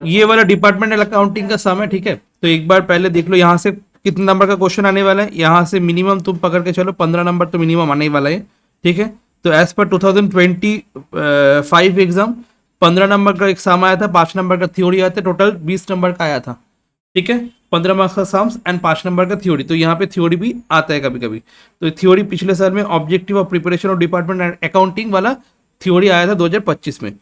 ये वाला departmental accounting का सम है, ठीक है। तो एक बार पहले देख लो यहाँ से कितने नंबर का क्वेश्चन आने वाला है। यहाँ से मिनिमम तुम पकड़ के चलो 15 नंबर तो मिनिमम आने ही वाला है, ठीक है। तो एज पर 2025 एग्जाम 15 नंबर का एग्जाम आया था, 5 नंबर का थ्योरी आया था, टोटल 20 नंबर का आया था, ठीक है। 15 मार्क्स का सम्स एंड 5 नंबर का थ्योरी। तो यहाँ पे थ्योरी भी आता है कभी कभी। तो थ्योरी पिछले साल में objective of preparation of department and accounting वाला थ्योरी आया था 2025 में,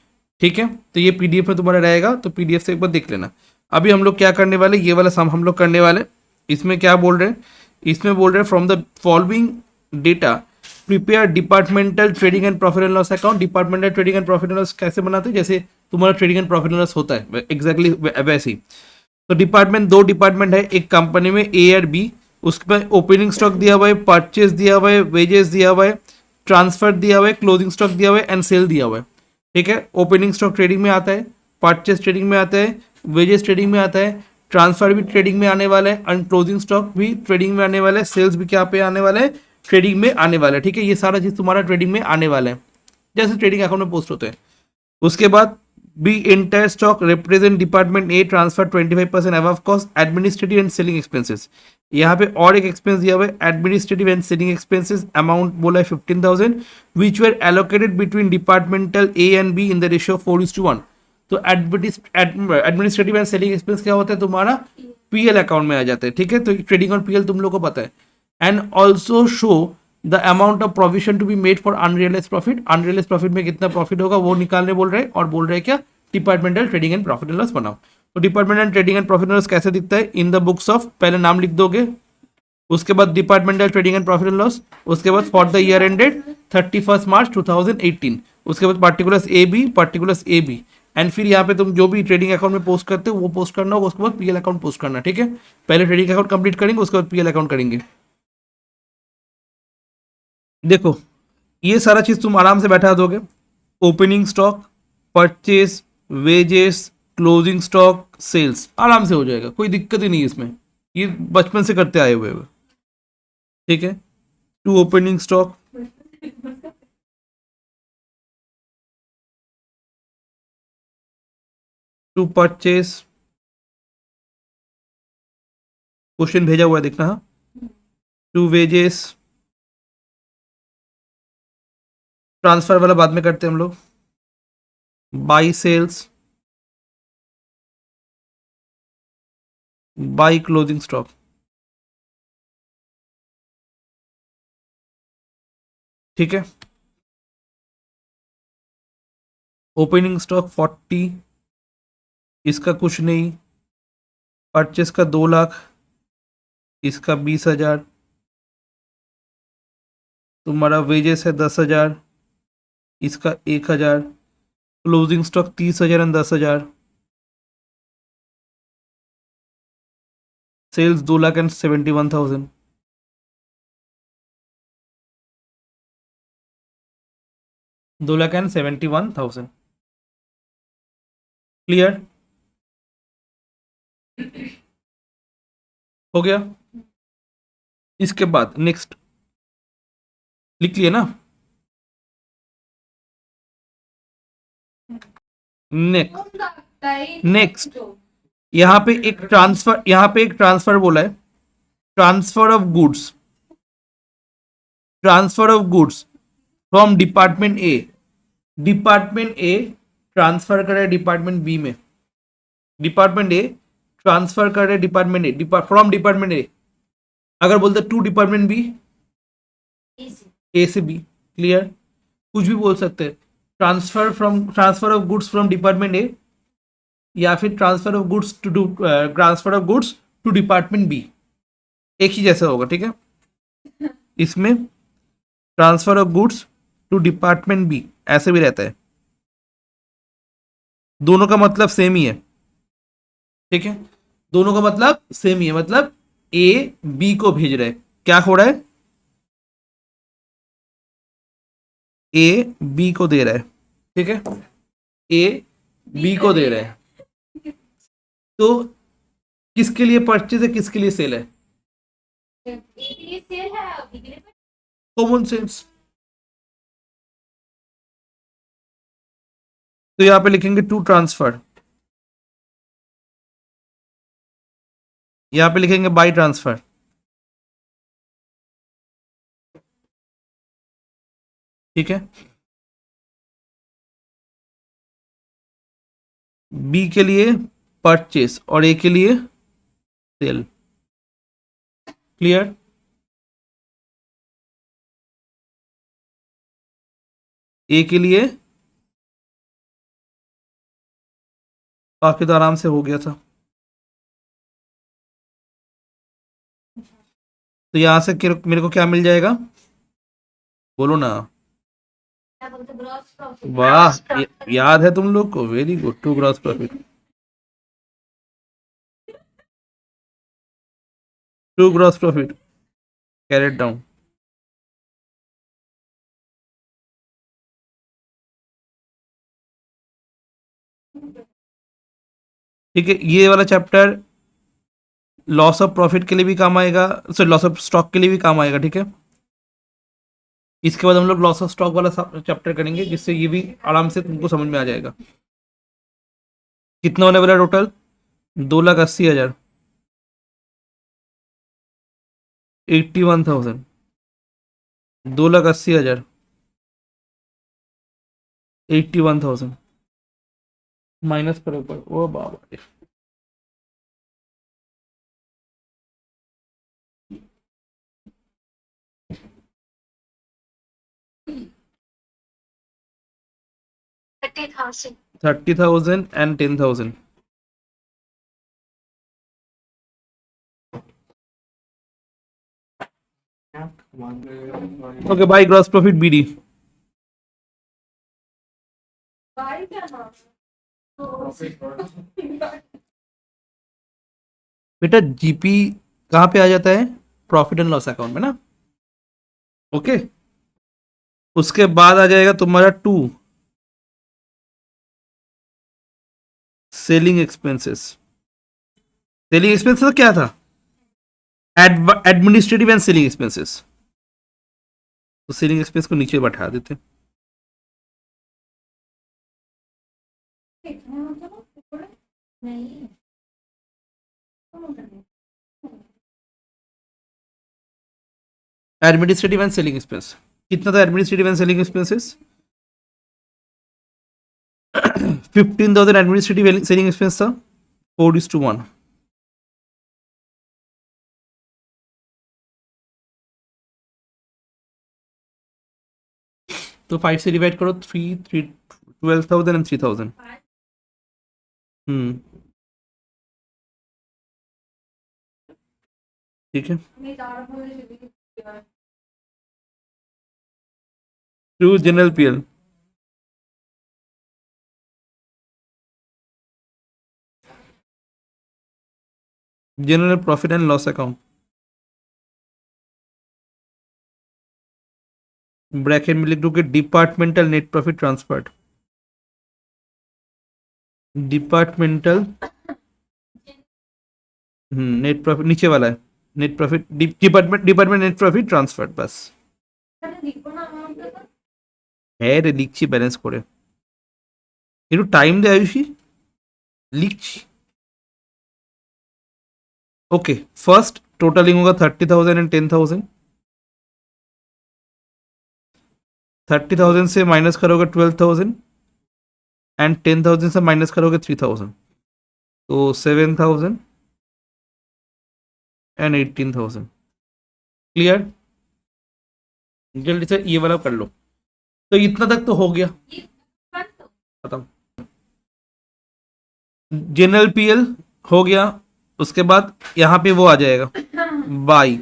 ठीक है। तो ये पीडीएफ में तुम्हारा रहेगा, तो पीडीएफ से एक बार देख लेना। अभी हम लोग क्या करने वाले, ये वाला सम हम लोग करने वाले। इसमें क्या बोल रहे हैं, इसमें बोल रहे हैं from the following data prepare departmental trading and profit and loss account. Departmental trading and profit and loss कैसे बनाते हैं, जैसे तुम्हारा trading and profit and loss होता है एग्जैक्टली वैसे ही। तो डिपार्टमेंट, दो डिपार्टमेंट है एक कंपनी में, ए और बी। उसमें ओपनिंग स्टॉक दिया हुआ है, परचेज दिया हुआ है, वेजेस दिया हुआ है, ट्रांसफर दिया हुआ है, क्लोजिंग स्टॉक दिया हुआ है एंड सेल दिया हुआ है, ठीक है। ओपनिंग स्टॉक ट्रेडिंग में आता है, परचेज ट्रेडिंग में आता है, वेजेस ट्रेडिंग में आता है, ट्रांसफर भी ट्रेडिंग में आने वाला है, एंड क्लोजिंग स्टॉक भी ट्रेडिंग में आने वाला है, सेल्स भी क्या पे आने वाला है, ट्रेडिंग में आने वाला है, ठीक है। ये सारा चीज तुम्हारा ट्रेडिंग में आने वाला है, जैसे ट्रेडिंग अकाउंट में पोस्ट होते हैं। उसके बाद B entire stock represent department A transfer 25% above cost administrative and selling expenses. यहाँ पे और एक एक्सपेंस दिया हुआ है, administrative and selling expenses amount बोला है 15,000 which were allocated between departmental A and B in the ratio 4:1। तो एडमिनिस्ट्रेटिव एंड सेलिंग एक्सपेंस क्या होता है तुम्हारा, पीएल अकाउंट में आ जाता है, ठीक है। तो ट्रेडिंग और पीएल तुम लोग को पता है। And also show the amount of provision to be made for unrealise profit. Unrealize profit में कितना प्रॉफिट होगा वो निकालने बोल रहे हैं, और बोल रहे हैं क्या, departmental trading and profit and loss बनाओ। तो departmental trading and profit and loss कैसे दिखता है, इन द बुक्स ऑफ, पहले नाम लिख दोगे, उसके बाद departmental trading and profit and loss, उसके बाद for the year ended 31 March 2018, उसके बाद particulars A B, particulars A B, and फिर यहाँ पे तुम जो भी ट्रेडिंग अकाउंट में पोस्ट करते हो वो पोस्ट करना होगा, उसके बाद पीएल अकाउंट पोस्ट करना, ठीक है। पहले ट्रेडिंग अकाउंट कंप्लीट करेंगे, उसके बाद पीएल अकाउंट करेंगे। देखो ये सारा चीज तुम आराम से बैठा दोगे, opening stock, purchase, wages, closing stock, sales, आराम से हो जाएगा, कोई दिक्कत ही नहीं है इसमें। ये बचपन से करते आए हुए हैं, ठीक है। To opening stock, to purchase, question भेजा हुआ है देखना, हाँ। टू वेजेस, ट्रांसफर वाला बाद में करते हैं हम लोग, by sales, by closing stock, ठीक है। ओपनिंग स्टॉक 40, इसका कुछ नहीं। परचेस का 2 लाख, इसका 20,000। तुम्हारा वेजेस है 10,000, इसका 1,000। Closing stock 30,000 and 10,000। Sales 2,71,000। 2,71,000। Clear हो गया। इसके बाद नेक्स्ट लिख लिया ना, नेक्स्ट नेक्स्ट यहाँ पे एक ट्रांसफर बोला है, transfer of goods, transfer of goods from department A. Department A transfer करे डिपार्टमेंट बी में, डिपार्टमेंट ए ट्रांसफर करे डिपार्टमेंट ए, फ्रॉम डिपार्टमेंट ए। अगर बोलते टू डिपार्टमेंट बी, ए से बी, क्लियर, कुछ भी बोल सकते हैं। Transfer of goods from department A, या फिर transfer of goods to transfer of goods to department B, एक ही जैसा होगा, ठीक है। इसमें transfer of goods to department B ऐसे भी रहता है, दोनों का मतलब सेम ही है, ठीक है। दोनों का मतलब सेम ही है, मतलब ए बी को भेज रहा है, क्या हो रहा है, ए बी को दे रहा है, ठीक है। ए बी को दे रहा है, तो किसके लिए परचेज है, किसके लिए सेल है, कॉमन सेंस। तो यहां पे लिखेंगे टू ट्रांसफर, यहाँ पे लिखेंगे बाई ट्रांसफर, ठीक है। बी के लिए परचेस और ए के लिए सेल, क्लियर। ए के लिए बाकी तो आराम से हो गया था। तो यहां से मेरे को क्या मिल जाएगा, बोलो ना। वाह, याद है तुम लोग को, very good. To gross profit, to gross profit, carried down. ठीक है, ये वाला चैप्टर लॉस ऑफ प्रॉफिट के लिए भी काम आएगा, सॉरी लॉस ऑफ स्टॉक के लिए भी काम आएगा, ठीक है। इसके बाद हम लोग लॉस ऑफ स्टॉक वाला चैप्टर करेंगे, जिससे ये भी आराम से तुमको समझ में आ जाएगा। कितना होने वाला टोटल, 2,80,000, 81,000, 2,80,000, 81,000 माइनस करो ऊपर, ओ बाबा। 30,000 and 10,000। Okay, by gross profit BD. बेटा जीपी कहाँ पे आ जाता है, प्रॉफिट एंड लॉस अकाउंट में ना, ओके। उसके बाद आ जाएगा तुम्हारा to, selling expenses. Selling expenses क्या था, एडमिनिस्ट्रेटिव एंड सेलिंग एक्सपेंसेस। तो सेलिंग एक्सपेंस को नीचे बैठा देते। एडमिनिस्ट्रेटिव एंड सेलिंग एक्सपेंस कितना था, administrative and selling expenses 15,000 administrative selling expense था, 4:1। तो 5 से डिवाइड करो, 12,000 एंड 3,000। ठीक है, to general PL, general profit and loss account, bracket में लिख दो कि departmental net profit transferred, departmental net profit नीचे वाला है, net profit department net profit transferred, बस है रे, লিখছি ব্যালেন্স করে, একটু টাইম দে আয়ুষী, লিখছি। ओके, फर्स्ट टोटलिंग होगा 30,000 एंड 10,000। 30,000 से माइनस करोगे 12,000 एंड 10,000 से माइनस करोगे 3,000, तो 7,000 एंड 18,000। क्लियर, जल्दी से ये वाला कर लो। तो इतना तक तो हो गया, खत्म। जनरल पीएल हो गया, उसके बाद यहाँ पे वो आ जाएगा by,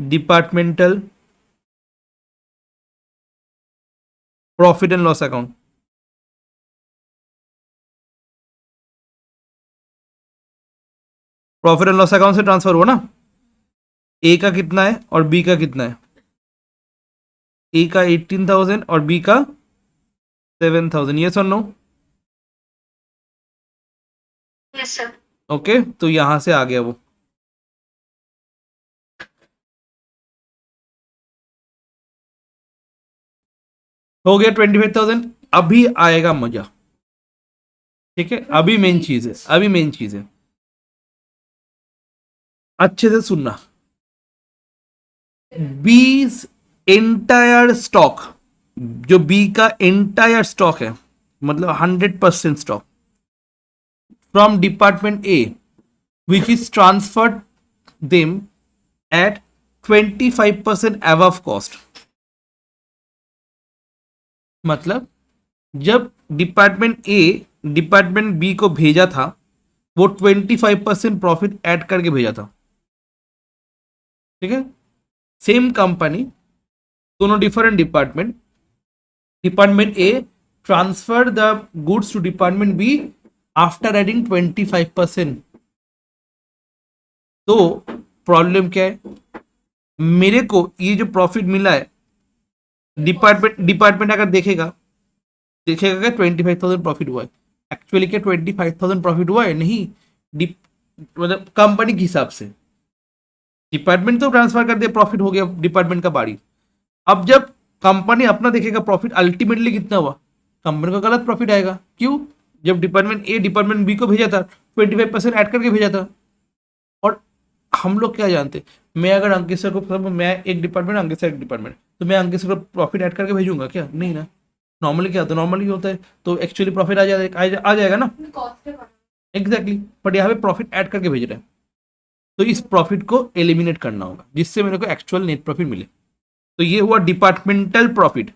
departmental profit and loss account. Profit and loss account से ट्रांसफर हुआ ना, ए का कितना है और बी का कितना है, ए का 18,000 और बी का 7,000, ये सुन लो। Yes sir. ओके, तो यहां से आ गया वो, हो गया 25,000। अभी आएगा मजा, ठीक है, अभी मेन चीज है, अभी मेन चीज है। अच्छे से सुनना, बीज एंटायर स्टॉक, जो बी का एंटायर स्टॉक है, मतलब 100% stock from department A which is transferred them at 25% above cost. मतलब जब डिपार्टमेंट ए डिपार्टमेंट बी को भेजा था, वो 25% प्रॉफिट ऐड करके भेजा था, ठीक है। सेम कंपनी, दोनों different department, department A transfer the goods to department B after adding 25%। तो प्रॉब्लम क्या है, मेरे को ये जो प्रॉफिट मिला है, डिपार्टमेंट अगर देखेगा देखेगा कि 25,000 प्रॉफिट हुआ है, एक्चुअली क्या 25,000 प्रॉफिट हुआ है? नहीं, मतलब कंपनी के हिसाब से डिपार्टमेंट तो ट्रांसफर कर दिया, प्रॉफिट हो गया डिपार्टमेंट का बाड़ी। अब जब कंपनी अपना देखेगा प्रॉफिट अल्टीमेटली कितना हुआ, कंपनी का गलत प्रॉफिट आएगा। क्यों? जब डिपार्टमेंट ए डिपार्टमेंट बी को भेजा था, 25% ऐड करके भेजा था। और हम लोग क्या जानते, मैं अगर अंकित सर को, मैं एक डिपार्टमेंट, अंकित सर एक डिपार्टमेंट, तो मैं अंकित सर को प्रॉफिट ऐड करके भेजूंगा क्या? नहीं ना। नॉर्मली क्या होता है, नॉर्मली होता है तो एक्चुअली प्रॉफिट आ जाएगा ना, एग्जैक्टली। बट यहाँ पे प्रॉफिट ऐड करके भेज रहे हैं, तो इस प्रॉफिट को एलिमिनेट करना होगा जिससे मेरे को एक्चुअल नेट प्रॉफिट मिले। तो ये हुआ डिपार्टमेंटल प्रॉफिट।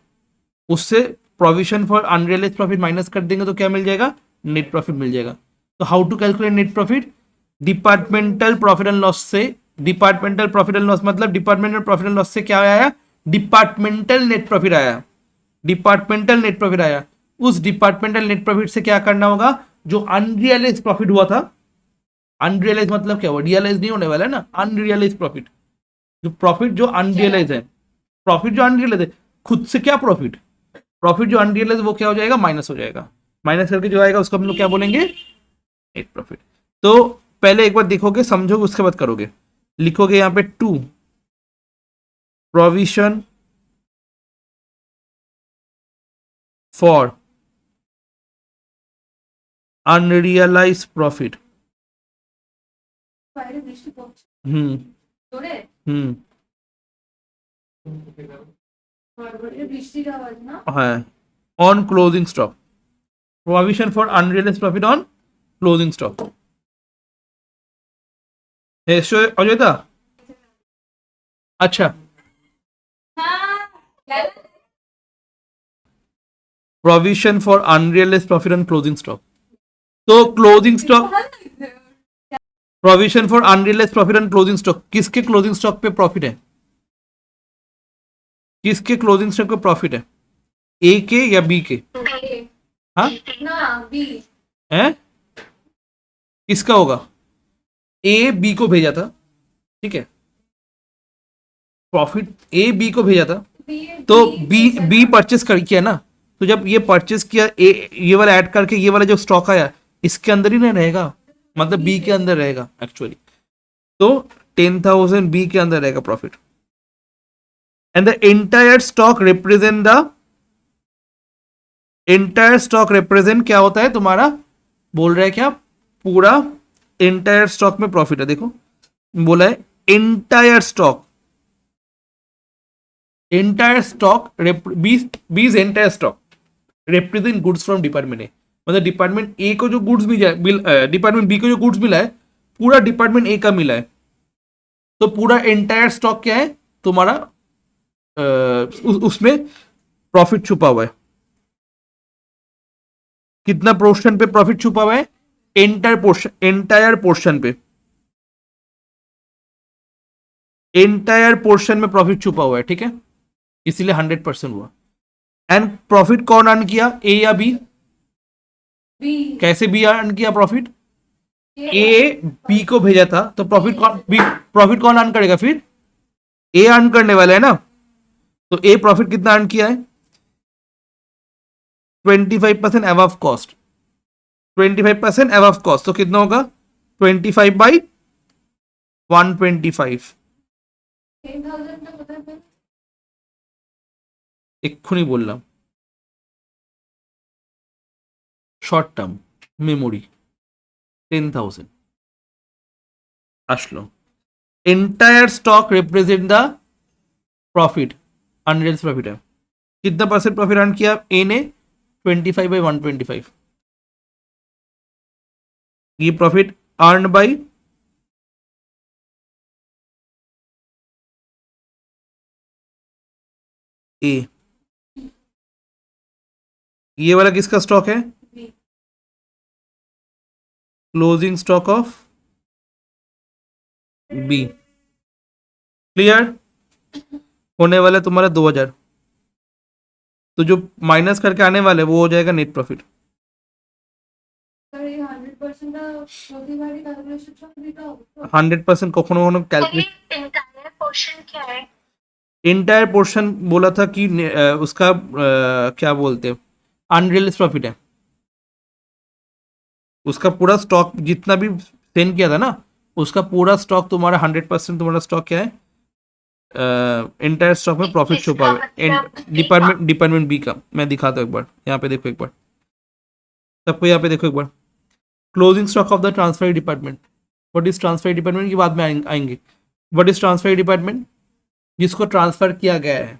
उससे provision for unrealise profit minus कर देंगे तो क्या मिल जाएगा? नेट प्रॉफिट मिल जाएगा। तो how to calculate net profit? Departmental profit and loss से, डिपार्टमेंटल प्रॉफिट एंड लॉस मतलब डिपार्टमेंटल प्रॉफिट एंड लॉस से क्या आया? डिपार्टमेंटल नेट प्रॉफिट आया। डिपार्टमेंटल नेट प्रॉफिट आया, उस डिपार्टमेंटल नेट प्रॉफिट से क्या करना होगा? जो अनरियलाइज प्रॉफिट हुआ था, अनरियलाइज मतलब क्या हुआ? रियलाइज नहीं होने वाला है ना, अनरियलाइज प्रॉफिट। जो प्रॉफिट जो अनरियलाइज है, प्रॉफिट जो अनरियलाइज है, खुद से क्या प्रॉफिट, प्रॉफिट जो अनरियलाइज वो क्या हो जाएगा? माइनस हो जाएगा। माइनस करके जो आएगा उसको हम लोग क्या बोलेंगे? Net profit. तो पहले एक बार देखोगे, समझोगे, उसके बाद करोगे। लिखोगे यहां पे to provision for unrealise profit. Hmm hmm है on closing stock, provision for unrealise profit on closing stock. अजयता, अच्छा, provision for unrealise profit on closing stock. तो closing stock, provision for unrealise profit on closing stock, किसके closing stock पे profit है? किसके closing stock पे profit है? ए के या बी के? हाँ, है, किसका होगा? ए बी को भेजा था, ठीक है, प्रॉफिट ए बी को भेजा था, तो बी बी परचेस कर किया ना। तो जब ये परचेस किया, ए ये वाला ऐड करके ये वाला जो स्टॉक आया इसके अंदर ही नहीं रहेगा, मतलब बी के अंदर रहेगा एक्चुअली। तो 10,000 बी के अंदर रहेगा profit, and the entire stock represent the, entire stock represent क्या होता है तुम्हारा? बोल रहा है क्या? पूरा एंटायर स्टॉक में प्रॉफिट है। देखो बोला है एंटायर स्टॉक, एंटायर स्टॉक, बीस entire stock represent goods from department A. मतलब डिपार्टमेंट ए को जो गुड्स मिला, डिपार्टमेंट बी को जो गुड्स मिला है, पूरा डिपार्टमेंट ए का मिला है। तो पूरा एंटायर स्टॉक क्या है तुम्हारा? उसमें प्रॉफिट छुपा हुआ है। कितना पोर्शन पे प्रॉफिट छुपा हुआ है? एंटायर पोर्शन पे, एंटायर पोर्शन में प्रॉफिट छुपा हुआ है, ठीक है, इसीलिए 100% हुआ। एंड प्रॉफिट कौन अर्न किया, ए या बी? कैसे बी अर्न किया प्रॉफिट? ए बी को भेजा था, तो प्रॉफिट कौन अर्न करेगा फिर? ए अर्न करने वाला है ना। तो ए प्रॉफिट कितना अर्न किया है? 25% अबव कॉस्ट, 25% अबव कॉस्ट, तो कितना होगा? 25/125। এক্ষুনি বললাম, শর্ট টার্ম মেমোরি 10,000 আসলো। Entire stock represent the profit, unrealised profit है। कितना परसेंट प्रॉफिट अर्न किया ए ने? 25/125। ये प्रॉफिट अर्न बाई ए। ये वाला किसका स्टॉक है? Closing stock of B. Clear? होने वाला तुम्हारा 2000, तो जो माइनस करके आने वाले वो हो जाएगा नेट प्रॉफिट। 100% কখনো কখনো ক্যালকুলেট। इंटायर पोर्शन बोला था कि उसका क्या बोलते हैं, अनरियलाइज्ड प्रॉफिट है। उसका पूरा स्टॉक जितना भी सेल किया था ना, उसका पूरा स्टॉक तुम्हारा 100% तुम्हारा स्टॉक क्या है, एंटायर स्टॉक में प्रॉफिट छुपा हुआ है। डिपार्टमेंट बी का मैं दिखाता हूँ एक बार, यहाँ पे देखो एक बार, सबको यहाँ पे देखो एक बार। Closing stock of the transfer department. What is transfer department की बाद में आएंगे। What is transfer department? जिसको ट्रांसफर किया गया है।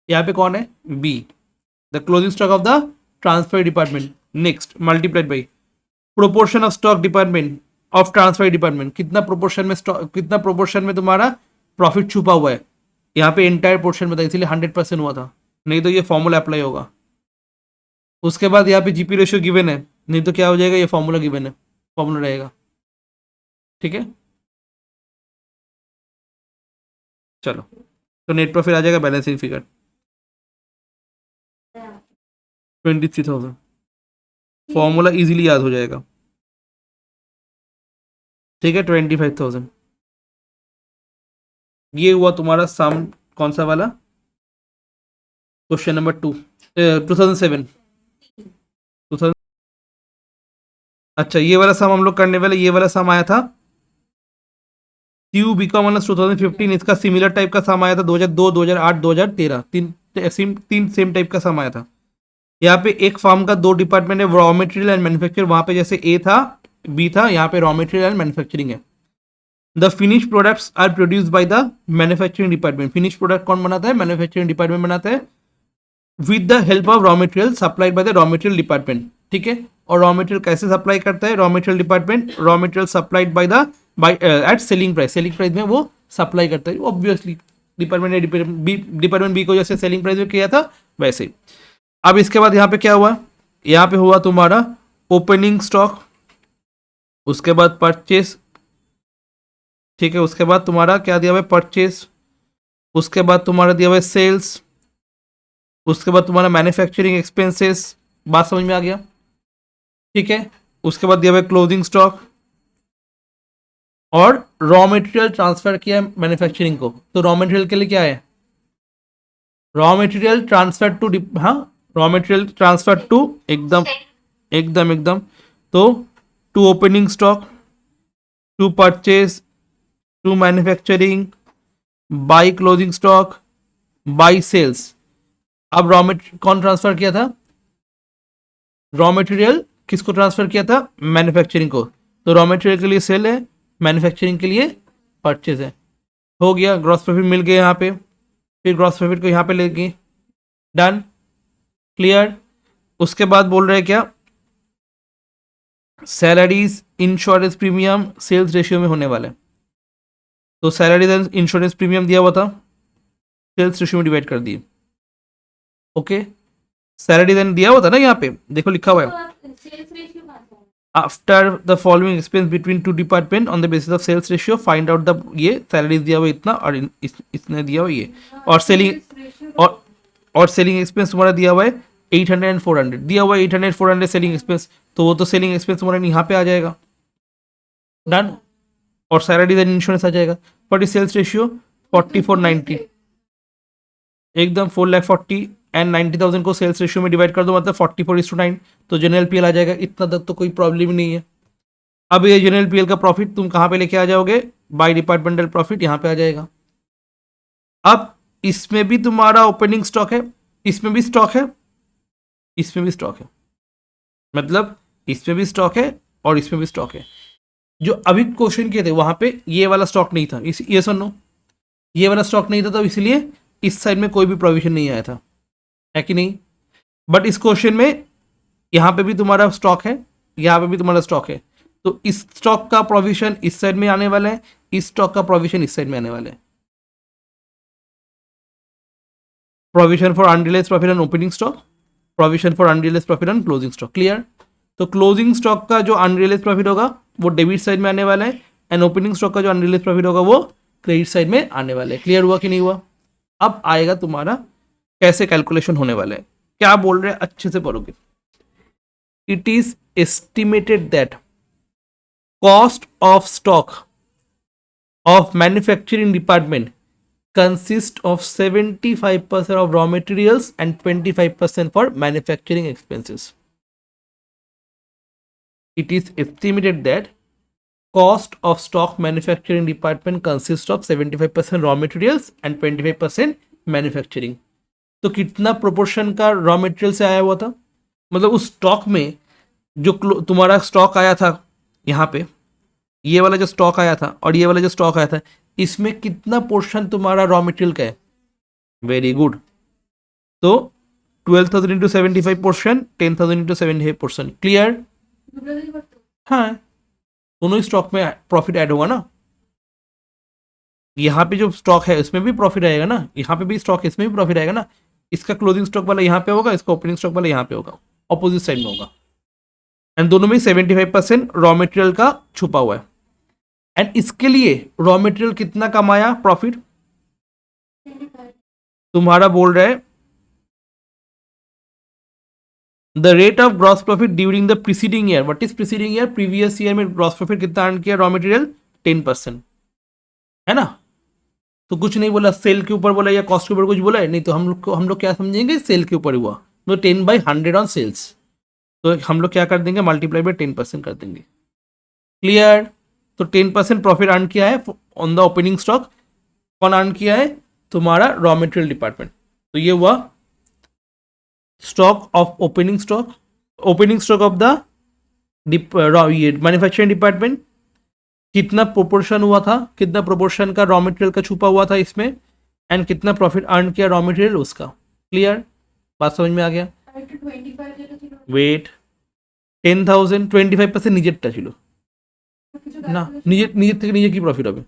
यहाँ पे कौन है? B. The closing stock of the transfer department. Next multiplied by proportion of stock department of transfer department. कितना प्रोपोर्शन में स्टॉक, कितना प्रोपोर्शन में तुम्हारा प्रॉफिट छुपा हुआ है। यहाँ पे एंटायर पोर्शन में था इसीलिए 100% हुआ था, नहीं तो ये फॉर्मूला अप्लाई होगा। उसके बाद यहाँ पे जीपी रेशियो गिवन है, नहीं तो क्या हो जाएगा, ये फॉर्मूला गिवन है, फॉर्मूला रहेगा। ठीक है, चलो तो नेट प्रॉफिट आ जाएगा बैलेंसिंग फिगर 23,000। फॉर्मूला इजीली याद हो जाएगा। ठीक है, 25,000। ये हुआ तुम्हारा सम, कौन सा वाला? Question number 2007। अच्छा, ये वाला सम हम लोग करने वाले, ये वाला सम आया था क्यू बी का माइनस 2015। इसका सिमिलर टाइप का सम आया था 2002, 2008, 2013। तीन सेम टाइप का सम आया था। यहाँ पे एक फार्म का 2 डिपार्टमेंट है, रॉ मटेरियल एंड मैन्युफैक्चर। वहां पे जैसे ए था, बी था, यहाँ पे रॉ मटेरियल एंड मैन्युफैक्चरिंग है। The finish products are produced by the manufacturing department. Finish product कौन बनाता है? मैन्युफैक्चरिंग डिपार्टमेंट बनाता है, with the help of raw material supplied by the raw material department. ठीक है, और रॉ मटेरियल कैसे सप्लाई करता है? Raw material department raw material supplied by the at selling price. Selling price में वो सप्लाई करता है ऑब्वियसली। डिपार्टमेंट बी को जैसे सेलिंग प्राइस में किया था वैसे। अब इसके बाद यहाँ पे क्या हुआ? यहाँ पे हुआ तुम्हारा ओपनिंग स्टॉक, उसके बाद परचेस। ठीक है, उसके बाद तुम्हारा क्या दिया हुआ है? परचेस। उसके बाद तुम्हारा दिया हुआ है सेल्स। उसके बाद तुम्हारा मैन्युफैक्चरिंग एक्सपेंसेस। बात समझ में आ गया? ठीक है, उसके बाद दिया हुआ है क्लोजिंग स्टॉक और रॉ मटेरियल ट्रांसफर किया है मैन्युफैक्चरिंग को। तो रॉ मटेरियल के लिए क्या है? रॉ मटेरियल ट्रांसफर टू, हाँ, रॉ मटेरियल ट्रांसफर टू, एकदम एकदम एकदम। तो to opening stock, to purchase, to manufacturing, by closing stock, by sales. अब रॉ मटेरियल कौन ट्रांसफर किया था? रॉ मटेरियल किसको ट्रांसफर किया था? मैन्युफैक्चरिंग को। तो रॉ मटेरियल के लिए सेल है, मैन्युफैक्चरिंग के लिए परचेज है। हो गया, ग्रॉस प्रॉफिट मिल गया यहाँ पे। फिर ग्रॉस प्रॉफिट को यहाँ पे लेंगे, डन, क्लियर। उसके बाद बोल रहे हैं क्या? Salaries, insurance premium sales ratio में होने वाला है। तो सैलरीज एंड इंश्योरेंस प्रीमियम दिया हुआ था, सेल्स रेशियो में डिवाइड कर दिए। ओके, सैलरी देन दिया हुआ था ना, यहाँ पे देखो लिखा हुआ है, after the following expense between two department on the basis of sales ratio find out the, ये सैलरीज दिया हुआ इतना और इसने दिया हुआ ये, और सेलिंग और सेलिंग एक्सपेंस तुम्हारा दिया हुआ है 800 एंड 400 दिया हुआ है। 800 400 सेलिंग एक्सपेंस, तो वो तो सेलिंग एक्सपेंस तुम्हारा यहाँ पे आ जाएगा, डन। और सैलरी देन इंश्योरेंस आ जाएगा। बट सेल्स रेशियो 4490, एकदम 4,40,000 एंड 90,000 को सेल्स रेशियो में डिवाइड कर दो, मतलब 44:9। तो जनरल पीएल आ जाएगा। इतना तक तो कोई प्रॉब्लम ही नहीं है। अब ये जनरल पीएल का प्रॉफिट तुम कहाँ पे लेके आ जाओगे? बाय डिपार्टमेंटल प्रॉफिट यहाँ पे आ जाएगा। अब इसमें भी तुम्हारा ओपनिंग स्टॉक है, इसमें भी स्टॉक है, इसमें भी स्टॉक है, मतलब इसमें भी स्टॉक है और इसमें भी स्टॉक है। जो अभी क्वेश्चन किए थे वहां पे ये वाला स्टॉक नहीं था, इस ये सुनो, ये वाला स्टॉक नहीं था, तो इसलिए इस साइड में कोई भी प्रोविजन नहीं आया था, है कि नहीं। बट इस क्वेश्चन में यहाँ पे भी तुम्हारा स्टॉक है, यहाँ पे भी तुम्हारा स्टॉक है, तो इस स्टॉक का प्रोविजन इस साइड में आने वाला है, इस स्टॉक का प्रोविजन इस साइड में आने वाला है। Provision for unrealised profit on opening stock, provision for unrealised profit on closing stock, clear. तो क्लोजिंग स्टॉक का जो अनरियलाइज्ड प्रॉफिट होगा वो डेबिट साइड में आने वाला है, एंड ओपनिंग स्टॉक का जो अनरियलाइज्ड प्रॉफिट होगा वो क्रेडिट साइड में आने वाला है। क्लियर हुआ कि नहीं हुआ। अब आएगा तुम्हारा कैसे कैलकुलेशन होने वाला है, क्या बोल रहे हैं अच्छे से पढ़ोगे। It is estimated that cost of stock of manufacturing department consist of 75% of raw materials and 25% for manufacturing expenses. It is estimated that cost of stock manufacturing department consists of 75% raw materials and 25% manufacturing. तो कितना proportion का raw material से आया हुआ था, मतलब उस stock में जो तुम्हारा स्टॉक आया था, यहाँ पे ये वाला जो स्टॉक आया था और ये वाला जो स्टॉक आया था, इसमें कितना पोर्शन तुम्हारा रॉ मटेरियल का है। Very good. तो 12,000 into 75 portion, 10,000 into 75 portion, clear. हाँ, दोनों ही स्टॉक में प्रॉफिट ऐड होगा ना। यहाँ पे जो स्टॉक है इसमें भी प्रॉफिट आएगा ना, यहाँ पे भी स्टॉक है इसमें भी प्रॉफिट आएगा ना। इसका क्लोजिंग स्टॉक वाला यहाँ पे होगा, इसका ओपनिंग स्टॉक वाला यहाँ पे होगा, ऑपोजिट साइड में होगा, एंड दोनों में 75% रॉ मटेरियल का छुपा हुआ है। एंड इसके लिए रॉ मटेरियल कितना कमाया प्रॉफिट, तुम्हारा बोल रहा है the rate of gross profit during the preceding year. What is preceding year, previous year में ग्रॉस प्रॉफिट कितना अर्न किया, रॉ मटेरियल 10%, है ना। तो कुछ नहीं बोला सेल के ऊपर बोला या कॉस्ट के ऊपर कुछ बोला है नहीं, तो हम लोग क्या समझेंगे, सेल के ऊपर हुआ, तो 10/100 ऑन सेल्स, तो हम लोग क्या कर देंगे, मल्टीप्लाई बाय 10% कर देंगे, क्लियर। तो 10% प्रॉफिट अर्न किया है ऑन द ओपनिंग स्टॉक, कौन अर्न किया है, तुम्हारा रॉ मटेरियल डिपार्टमेंट। तो ये हुआ stock of opening stock, opening stock of the manufacturing department, कितना प्रोपोर्शन हुआ था, कितना प्रोपोर्शन का रॉ मटेरियल का छुपा हुआ था इसमें, एंड कितना प्रॉफिट अर्न किया रॉ मटेरियल उसका, क्लियर। बात समझ में आ गया। वेट 10,000 25% নিজেরটা ছিল না, নিজের থেকে নিজে কি প্রফিট হবে,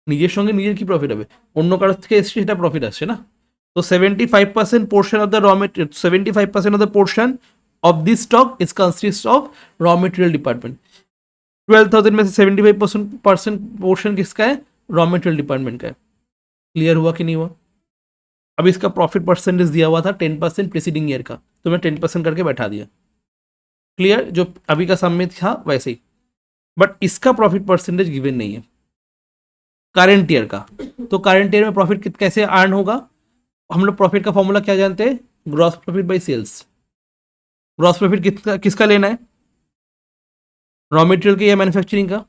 নিজের সঙ্গে নিজের কি প্রফিট হবে, অন্য কারোর থেকে এসছে সেটা প্রফিট আসছে না। तो 75% portion of the raw material, 75% of the portion of this stock is consists of raw material department. 12,000 में से 75% पोर्शन किसका है, रॉ मटेरियल डिपार्टमेंट का है। क्लियर हुआ कि नहीं हुआ। अब इसका प्रॉफिट परसेंटेज दिया हुआ था 10% प्रीसीडिंग ईयर का, तो मैं 10% करके बैठा दिया, क्लियर। जो अभी का सम में था वैसे ही, बट इसका प्रॉफिट परसेंटेज गिवन नहीं है करंट ईयर का। तो करंट ईयर में प्रॉफिट कैसे अर्न होगा, हम लोग प्रॉफिट का फॉर्मूला क्या जानते हैं, gross profit by sales. Gross profit किसका लेना है, रॉ मटेरियल के या मैन्युफैक्चरिंग का,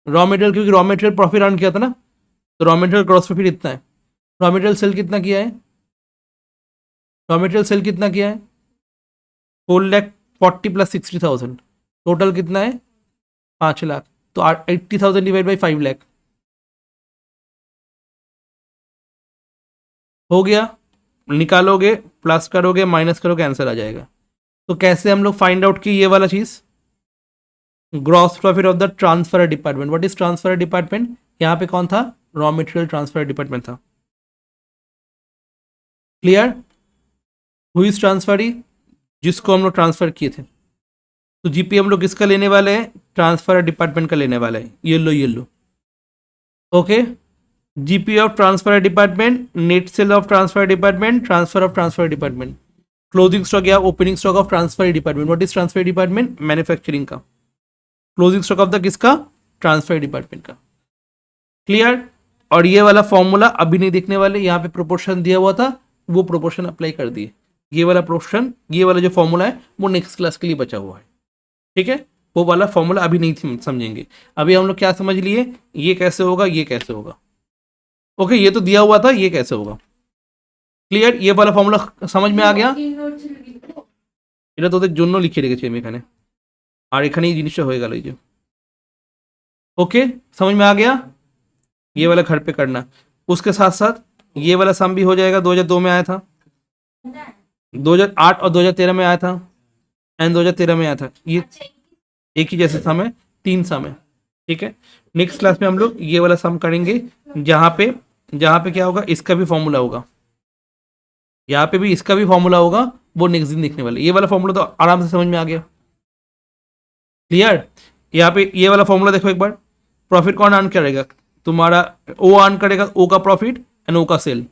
रॉ मटेरियल, क्योंकि रॉ मटेरियल प्रॉफिट अर्न किया था ना, तो रॉ मटेरियल ग्रॉस प्रॉफिट इतना है। रॉ मटेरियल सेल कितना किया है, रॉ मटेरियल सेल कितना किया है 4,40,000 प्लस 60,000, टोटल कितना है 5 लाख, तो 80,000 डिवाइड बाई 5 लाख हो गया। निकालोगे, प्लस करोगे, माइनस करोगे, आंसर आ जाएगा। तो कैसे हम लोग फाइंड आउट की ये वाला चीज, gross profit of the transfer department. What is transfer department, यहाँ पे कौन था, रॉ मटेरियल ट्रांसफर डिपार्टमेंट था, क्लियर। हु इज ट्रांसफरी, जिसको हम लोग ट्रांसफर किए थे। तो जीपी हम लोग किसका लेने वाले हैं, ट्रांसफर डिपार्टमेंट का लेने वाला है, yellow. Okay, GP of transfer department, net sale of transfer department, transfer of transfer department, closing stock या opening stock of transfer department. What is transfer department, manufacturing का, क्लोजिंग स्टॉक ऑफ द किसका, transfer department का, clear. और ये वाला formula अभी नहीं देखने वाले, यहाँ पे प्रोपोर्शन दिया हुआ था, वो प्रोपोर्शन अप्लाई कर दिए। ये वाला प्रोपोर्शन, ये वाला जो फॉर्मूला है वो नेक्स्ट क्लास के लिए बचा हुआ है, ठीक है। वो वाला फॉर्मूला अभी नहीं समझेंगे, अभी हम लोग क्या समझ लिए, ये कैसे होगा, ये कैसे होगा। ओके, ये तो दिया हुआ था, ये कैसे होगा, ক্লিয়ার। ये वाला फॉर्मूला समझ में आ गया। এটা তোদের জন্য লিখে রেখেছি আমি এখানে, আর এখানে এই জিনিসটা হয়ে গেল, এই যে ओके, समझ में आ गया? ये वाला घर पे करना। उसके साथ साथ ये वाला सम भी हो जाएगा, 2002 में आया था, 2008 और 2013 में आया था, एंड 2013 में आया था। ये एक ही जैसे सम है, 3 सम है, ठीक है। नेक्स्ट क्लास में हम लोग ये वाला सम करेंगे, जहाँ पे क्या होगा, इसका भी फॉर्मूला होगा, यहाँ पे भी इसका भी फॉर्मूला होगा, वो नेक्स्ट दिन देखने वाले। ये वाला फॉर्मूला तो आराम से समझ में आ गया, क्लियर। यहाँ पे ये वाला फॉर्मूला देखो एक बार, प्रॉफिट कौन अर्न करेगा, तुम्हारा ओ अर्न करेगा, ओ का प्रॉफिट एंड ओ का सेल,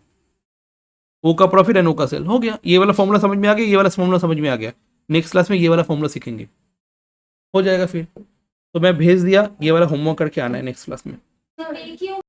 ओ का प्रॉफिट एंड ओ का सेल, हो गया। ये वाला फॉर्मूला समझ में आ गया, ये वाला फॉर्मूला समझ में आ गया। नेक्स्ट क्लास में ये वाला फॉर्मूला सीखेंगे, हो जाएगा फिर। तो मैं भेज दिया, ये वाला होमवर्क करके आना है नेक्स्ट क्लास में।